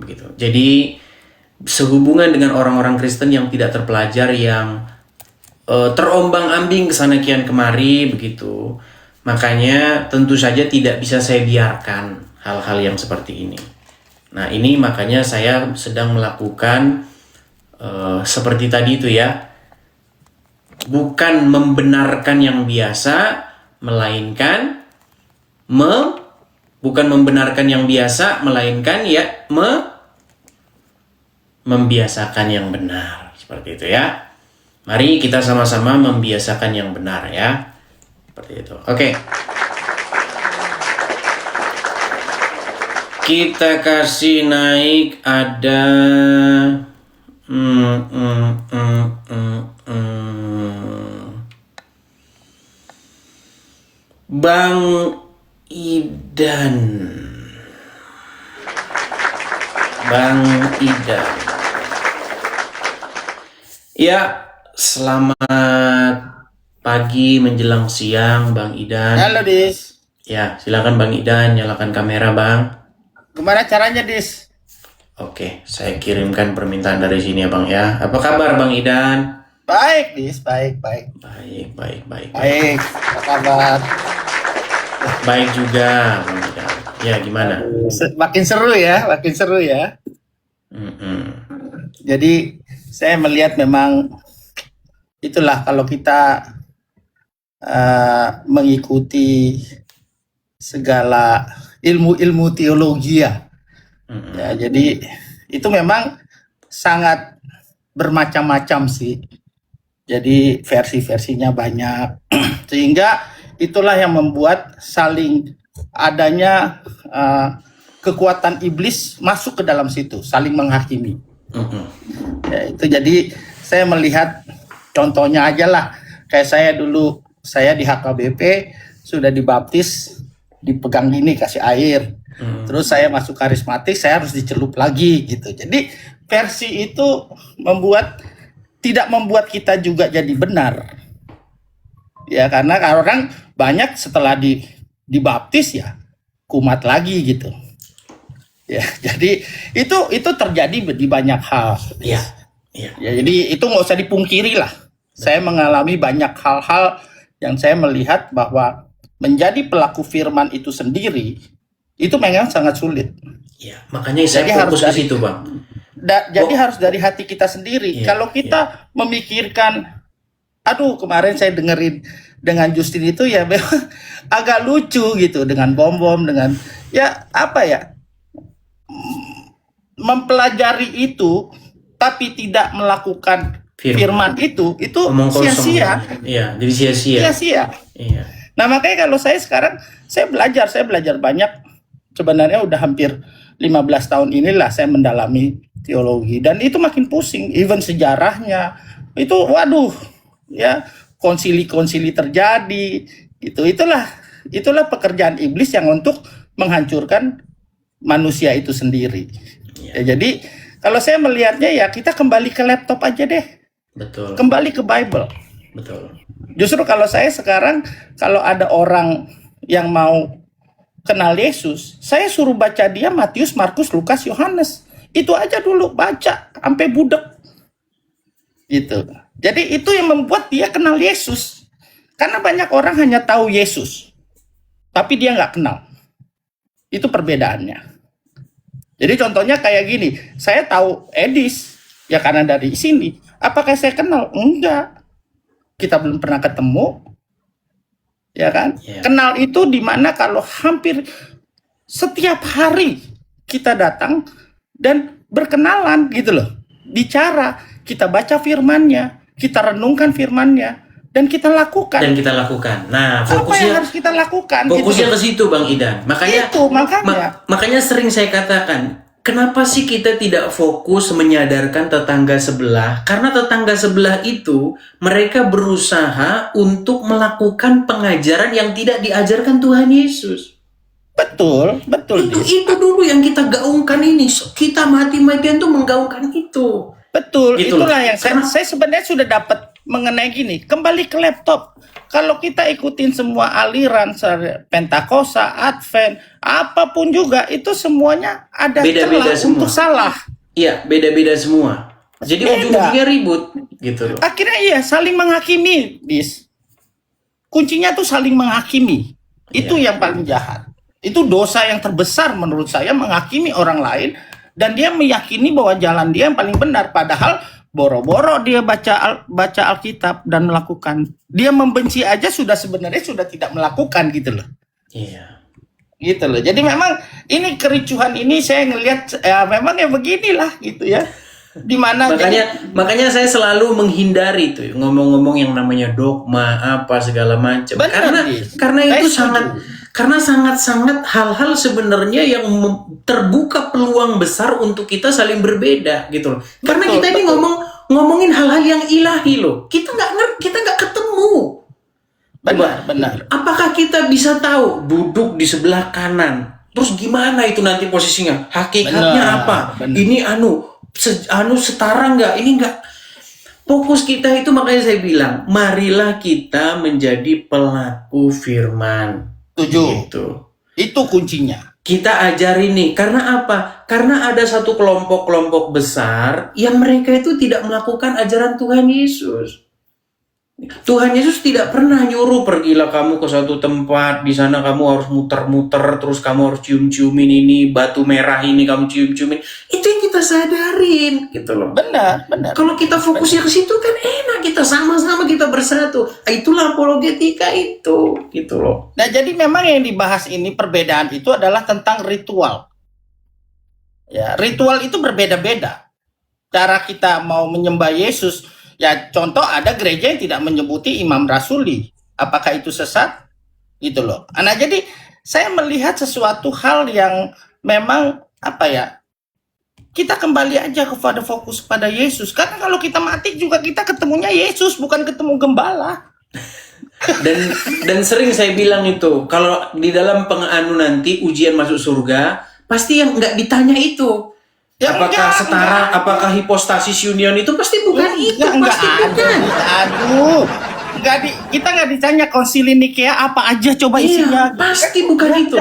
begitu. Jadi sehubungan dengan orang-orang Kristen yang tidak terpelajar, yang terombang-ambing kesana kian kemari begitu, makanya tentu saja tidak bisa saya biarkan hal-hal yang seperti ini. Nah, ini makanya saya sedang melakukan seperti tadi itu ya, bukan membenarkan yang biasa, melainkan bukan membenarkan yang biasa, melainkan ya membiasakan yang benar. Seperti itu ya. Mari kita sama-sama membiasakan yang benar ya. Seperti itu. Oke. Kita kasih naik ada Bang Idan. Bang Idan. Ya, selamat pagi menjelang siang Bang Idan. Halo Dis. Ya, silakan Bang Idan, nyalakan kamera Bang. Gimana caranya Dis? Oke, saya kirimkan permintaan dari sini ya Bang ya. Apa kabar Bang Idan? Baik Dis, baik. Baik. Baik, apa kabar? Baik juga Bang Idan. Ya, gimana? Makin seru ya. Jadi saya melihat memang itulah kalau kita mengikuti segala ilmu-ilmu teologi ya. Ya, jadi itu memang sangat bermacam-macam sih. Jadi versi-versinya banyak. Sehingga itulah yang membuat saling adanya kekuatan iblis masuk ke dalam situ, saling menghakimi. Ya, itu jadi saya melihat contohnya aja lah, kayak saya dulu, saya di HKBP sudah dibaptis, dipegang gini kasih air, terus saya masuk karismatik, saya harus dicelup lagi gitu. Jadi versi itu tidak membuat kita juga jadi benar, ya karena orang banyak setelah dibaptis ya kumat lagi gitu. Ya, jadi itu terjadi di banyak hal. Iya. Ya, jadi itu nggak usah dipungkiri lah. Saya mengalami banyak hal-hal yang saya melihat bahwa menjadi pelaku firman itu sendiri itu memang sangat sulit. Iya, makanya saya fokus ke situ, Bang. Jadi harus dari hati kita sendiri. Kalau kita memikirkan, aduh kemarin saya dengerin dengan Justin itu ya memang agak lucu gitu, dengan bom-bom, dengan ya apa ya, mempelajari itu tapi tidak melakukan firman itu sia-sia. Iya, jadi sia-sia. Sia-sia. Iya. Nah, makanya kalau saya sekarang saya belajar banyak. Sebenarnya udah hampir 15 tahun inilah saya mendalami teologi, dan itu makin pusing, even sejarahnya. Itu waduh, ya, konsili-konsili terjadi. Itulah pekerjaan iblis yang untuk menghancurkan manusia itu sendiri. Ya, jadi kalau saya melihatnya ya kita kembali ke laptop aja deh. Betul. Kembali ke Bible. Betul. Justru kalau saya sekarang, kalau ada orang yang mau kenal Yesus, saya suruh baca dia Matius, Markus, Lukas, Yohanes. Itu aja dulu baca sampai budek. Gitu. Jadi itu yang membuat dia kenal Yesus. Karena banyak orang hanya tahu Yesus, tapi dia nggak kenal. Itu perbedaannya. Jadi contohnya kayak gini, saya tahu Edis ya karena dari sini. Apakah saya kenal? Enggak. Kita belum pernah ketemu. Ya kan? Yeah. Kenal itu di mana kalau hampir setiap hari kita datang dan berkenalan gitu loh. Bicara, kita baca firman-Nya, kita renungkan firman-Nya, dan kita lakukan. Nah, fokusnya apa yang harus kita lakukan? Fokusnya gitu ke situ, Bang Idan. Makanya sering saya katakan, kenapa sih kita tidak fokus menyadarkan tetangga sebelah? Karena tetangga sebelah itu mereka berusaha untuk melakukan pengajaran yang tidak diajarkan Tuhan Yesus. Betul. Itu dulu yang kita gaungkan ini. Kita mati-matian tuh menggaungkan itu. Betul. Itulah yang saya sebenarnya sudah dapat mengenai gini. Kembali ke laptop. kalau kita ikutin semua aliran Pentakosta, Advent, apapun juga itu semuanya ada Beda-beda celah semua. untuk salah. Iya, beda-beda semua. Jadi Beda. ujung-ujungnya ribut gitu loh. Akhirnya iya saling menghakimi, kuncinya tuh saling menghakimi. Itu yang paling jahat. Itu dosa yang terbesar menurut saya, menghakimi orang lain dan dia meyakini bahwa jalan dia yang paling benar, padahal boro-boro dia baca Alkitab dan melakukan. Dia membenci aja sebenarnya sudah tidak melakukan gitu loh. Iya. Gitu loh. Jadi memang ini kericuhan ini saya ngelihat memang ya beginilah gitu ya. Dimana makanya saya selalu menghindari tuh ngomong-ngomong yang namanya dogma apa segala macam. Karena itu sangat hal-hal sebenarnya yang terbuka peluang besar untuk kita saling berbeda gitu loh. Karena kita ini ngomongin hal-hal yang ilahi loh. Kita nggak ketemu. Benar. Apakah kita bisa tahu duduk di sebelah kanan? Terus gimana itu nanti posisinya? Hakikatnya apa? Benar. Ini setara nggak? Ini nggak. Fokus kita itu, makanya saya bilang, marilah kita menjadi pelaku firman. Setuju. Gitu. Itu kuncinya. Kita ajari nih, karena apa? Karena ada satu kelompok-kelompok besar yang mereka itu tidak melakukan ajaran Tuhan Yesus. Tuhan Yesus tidak pernah nyuruh pergilah kamu ke satu tempat, di sana kamu harus muter-muter, terus kamu harus cium-ciumin ini, batu merah ini kamu cium-ciumin. Itu yang kita sadarin gitu loh. Benar. Kalau kita fokusnya ke situ kan enak, kita sama-sama kita bersatu. Itulah apologetika itu gitu loh. Nah, jadi memang yang dibahas ini perbedaan itu adalah tentang ritual. Ya, ritual itu berbeda-beda. Cara kita mau menyembah Yesus, ya contoh ada gereja yang tidak menyebuti imam rasuli. Apakah itu sesat? Gitu loh. Nah, jadi saya melihat sesuatu hal yang memang kita kembali aja kepada fokus pada Yesus. Karena kalau kita mati juga kita ketemunya Yesus, bukan ketemu gembala. Dan sering saya bilang itu, kalau di dalam penganu nanti ujian masuk surga, pasti yang nggak ditanya itu. Ya, apakah setara, apakah hipostasis union itu pasti bukan itu, pasti bukan. Aduh. Kita nggak ditanya konsili Nikea apa aja coba isinya. Pasti bukan itu.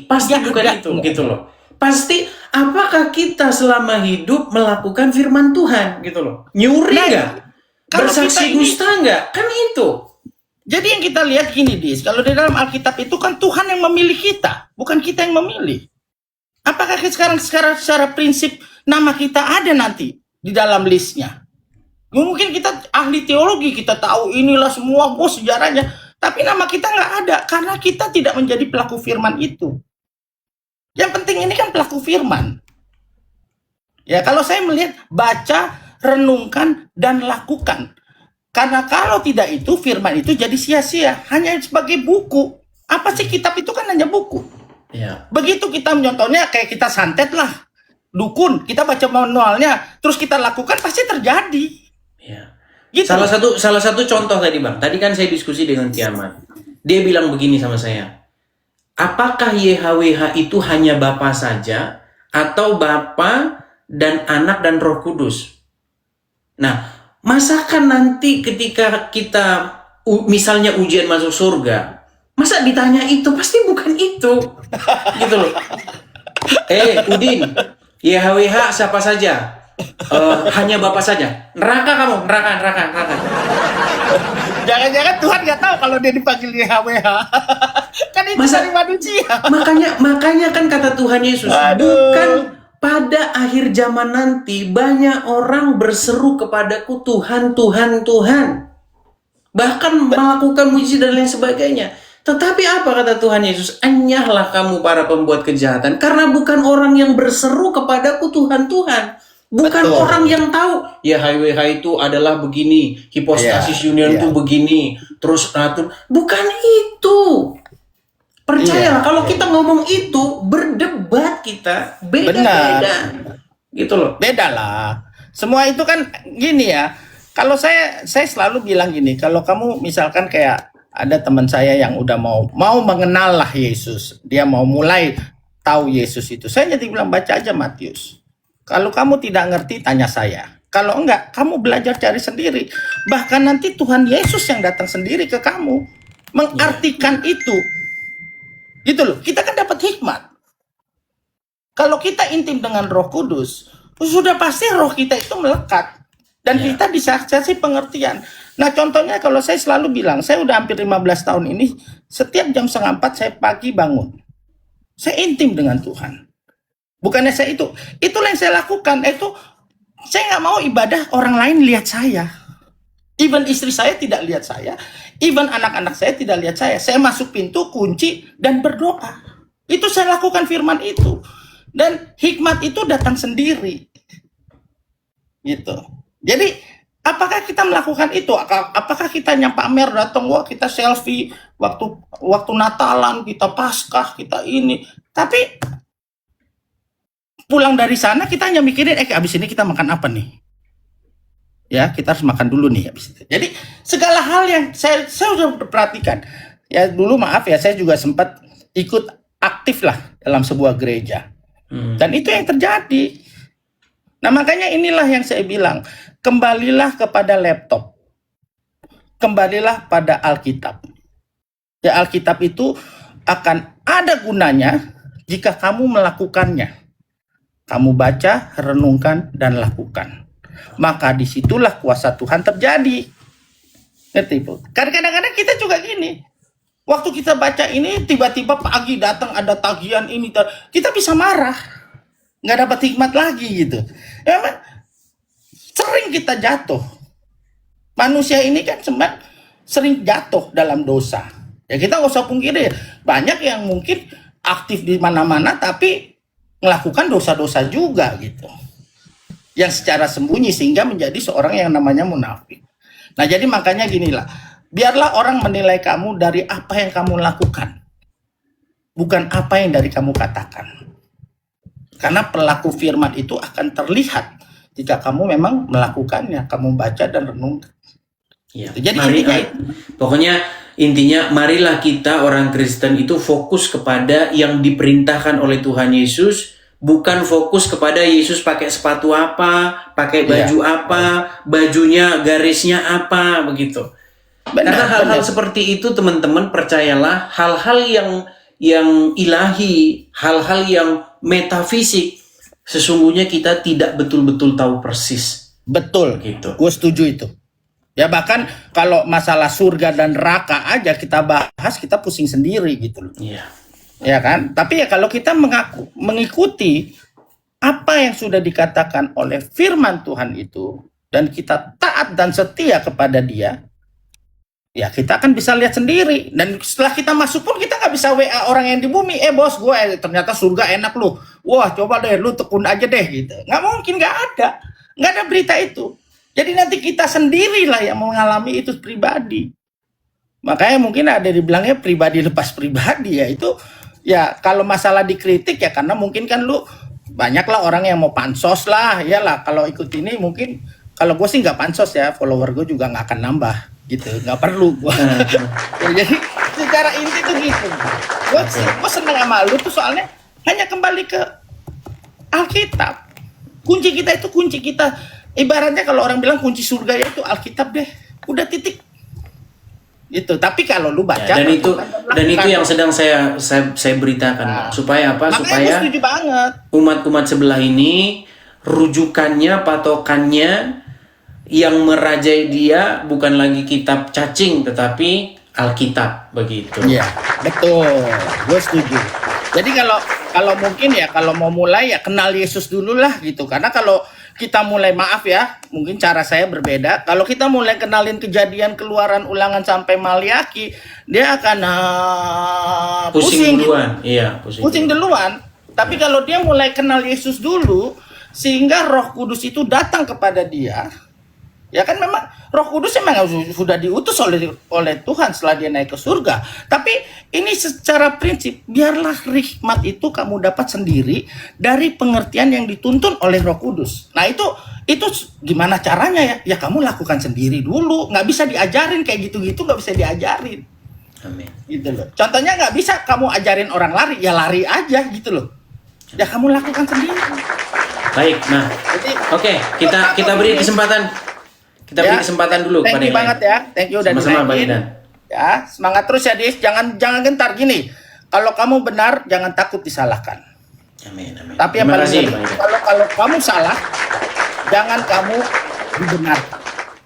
Pasti bukan itu gitu loh. Pasti apakah kita selama hidup melakukan firman Tuhan gitu loh. Nyuri nggak? Bersaksi dusta nggak? Kan itu. Jadi yang kita lihat gini, kalau di dalam Alkitab itu kan Tuhan yang memilih kita, bukan kita yang memilih. Apakah sekarang secara prinsip nama kita ada nanti di dalam listnya? Mungkin kita ahli teologi, kita tahu inilah semua sejarahnya, tapi nama kita nggak ada karena kita tidak menjadi pelaku firman itu. Yang penting ini kan pelaku firman. Ya, kalau saya melihat baca, renungkan, dan lakukan. Karena kalau tidak itu, firman itu jadi sia-sia. Hanya sebagai buku. Apa sih kitab itu kan hanya buku. Ya. Begitu kita contohnya kayak kita santet lah. Dukun, kita baca manualnya, terus kita lakukan pasti terjadi. Ya. Gitu. Salah satu contoh tadi Bang. Tadi kan saya diskusi dengan Kiamat. Dia bilang begini sama saya. Apakah YHWH itu hanya Bapa saja atau Bapa dan Anak dan Roh Kudus? Nah, masakan nanti ketika kita misalnya ujian masuk surga, masa ditanya itu? Pasti bukan itu. Gitu loh. Udin, YHWH siapa saja? Hanya Bapa saja. Neraka kamu, neraka. Jangan-jangan Tuhan nggak tahu kalau dia dipanggil YHWH. Kan itu dari manusia. Makanya kan kata Tuhan Yesus, bukan pada akhir zaman nanti banyak orang berseru kepadaku Tuhan. Bahkan melakukan mujizat dan lain sebagainya. Tetapi apa kata Tuhan Yesus? Enyahlah kamu para pembuat kejahatan. Karena bukan orang yang berseru kepadaku Tuhan. Bukan orang yang tahu, ya HWH itu adalah begini, hipostasis union itu begini, terus bukan itu. Percayalah, kalau kita ngomong itu, berdebat kita, beda-beda. Gitu loh. Beda lah. Semua itu kan gini ya, kalau saya selalu bilang gini, kalau kamu misalkan kayak ada teman saya yang udah mau mengenal lah Yesus, dia mau mulai tahu Yesus itu, saya jadi bilang baca aja Matius. Kalau kamu tidak ngerti, tanya saya. Kalau enggak, kamu belajar cari sendiri. Bahkan nanti Tuhan Yesus yang datang sendiri ke kamu. Mengartikan itu. Gitu loh. Kita kan dapat hikmat. Kalau kita intim dengan Roh Kudus, sudah pasti roh kita itu melekat. Dan kita dikasih pengertian. Nah contohnya kalau saya selalu bilang, saya udah hampir 15 tahun ini, setiap jam 3:30 saya pagi bangun. Saya intim dengan Tuhan. Bukannya saya itulah yang saya lakukan. Saya nggak mau ibadah orang lain lihat saya. Even istri saya tidak lihat saya. Even anak-anak saya tidak lihat saya. Saya masuk pintu, kunci, dan berdoa. Itu saya lakukan firman itu. Dan hikmat itu datang sendiri. Gitu. Jadi, apakah kita melakukan itu? Apakah kita pamer datang, wah kita selfie, waktu Natalan, kita Paskah, kita ini. Tapi pulang dari sana kita hanya mikirin, abis ini kita makan apa nih? Ya, kita harus makan dulu nih abis itu. Jadi segala hal yang saya sudah perhatikan. Ya dulu maaf ya, saya juga sempat ikut aktif lah dalam sebuah gereja. Dan itu yang terjadi. Nah makanya inilah yang saya bilang, kembalilah kepada laptop. Kembalilah pada Alkitab. Ya Alkitab itu akan ada gunanya jika kamu melakukannya. Kamu baca, renungkan, dan lakukan. Maka disitulah kuasa Tuhan terjadi. Ngerti Bu? Kadang-kadang kita juga gini. Waktu kita baca ini, tiba-tiba pagi datang ada tagihan ini. Kita bisa marah. Nggak dapat hikmat lagi gitu. Ya, sering kita jatuh. Manusia ini kan sering jatuh dalam dosa. Ya kita nggak usah pungkiri. Banyak yang mungkin aktif di mana-mana, tapi melakukan dosa-dosa juga gitu. Yang secara sembunyi sehingga menjadi seorang yang namanya munafik. Nah jadi makanya ginilah. Biarlah orang menilai kamu dari apa yang kamu lakukan. Bukan apa yang dari kamu katakan. Karena perilaku firman itu akan terlihat jika kamu memang melakukannya. Kamu baca dan renungkan. Ya, jadi intinya marilah kita orang Kristen itu fokus kepada yang diperintahkan oleh Tuhan Yesus, bukan fokus kepada Yesus pakai sepatu apa, pakai baju apa, bajunya garisnya apa, begitu. Karena hal-hal seperti itu teman-teman percayalah, hal-hal yang ilahi, hal-hal yang metafisik, sesungguhnya kita tidak betul-betul tahu persis. Betul, gitu. Gue setuju itu. Ya bahkan kalau masalah surga dan neraka aja kita bahas, kita pusing sendiri gitu loh. Iya. Ya kan? Tapi ya kalau kita mengikuti apa yang sudah dikatakan oleh firman Tuhan itu, dan kita taat dan setia kepada dia, ya kita akan bisa lihat sendiri. Dan setelah kita masuk pun kita nggak bisa WA orang yang di bumi, bos gue ternyata surga enak lu. Wah coba deh lu tekun aja deh gitu. Nggak mungkin, nggak ada berita itu. Jadi nanti kita sendirilah yang mengalami itu pribadi. Makanya mungkin ada dibilangnya pribadi lepas pribadi ya. Itu ya kalau masalah dikritik ya karena mungkin kan lu banyaklah orang yang mau pansos lah. Iyalah kalau ikut ini mungkin kalau gue sih nggak pansos ya, follower gue juga nggak akan nambah gitu. Nggak perlu gue. Ya, jadi secara inti tuh gitu. Gue seneng sama lu tuh soalnya hanya kembali ke Alkitab. Kunci kita. Ibaratnya kalau orang bilang kunci surga ya itu Alkitab deh. Udah titik. Gitu. Tapi kalau lu baca ya, dan itu yang sedang saya beritakan, supaya apa? Supaya umat-umat sebelah ini rujukannya, patokannya yang merajai dia bukan lagi kitab cacing tetapi Alkitab begitu. Iya, betul. Gue setuju. Jadi kalau mungkin ya kalau mau mulai ya kenal Yesus dulu lah gitu. Karena kalau kita mulai, maaf ya, mungkin cara saya berbeda. Kalau kita mulai kenalin Kejadian, Keluaran, Ulangan sampai Maliaki, dia akan pusing duluan. Iya, pusing duluan. Tapi kalau dia mulai kenal Yesus dulu, sehingga Roh Kudus itu datang kepada dia, ya kan memang Roh Kudus memang sudah diutus oleh Tuhan setelah dia naik ke surga. Tapi ini secara prinsip, biarlah hikmat itu kamu dapat sendiri dari pengertian yang dituntun oleh Roh Kudus. Nah itu gimana caranya ya? Ya kamu lakukan sendiri dulu. Nggak bisa diajarin kayak gitu-gitu, nggak bisa diajarin. Amin. Gitu loh. Contohnya nggak bisa kamu ajarin orang lari, ya lari aja gitu loh. Ya kamu lakukan sendiri. Baik, nah Oke, kita beri kesempatan. Kita beri kesempatan dulu Thank kepada you yang banget lain. ya. Thank you udah Sama-sama, Bang dinaikin. Idan. Ya, semangat terus ya, Dis. Jangan gentar gini. Kalau kamu benar, jangan takut disalahkan. Amin, amin. Tapi yang Terima paling kasih, penting, Bang Idan. kalau kamu salah, jangan kamu dibenarkan.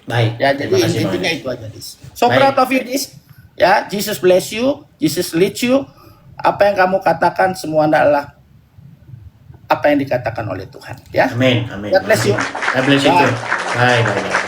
Baik. Ya, jadi terima kasih, Bang intinya Idan. itu aja, Dis. So Baik. proud of you, Dis. Ya, Jesus bless you, Jesus lead you. Apa yang kamu katakan semua adalah apa yang dikatakan oleh Tuhan. Ya. Amin, amin. God bless you. God bless you too. Bye, bye, bye.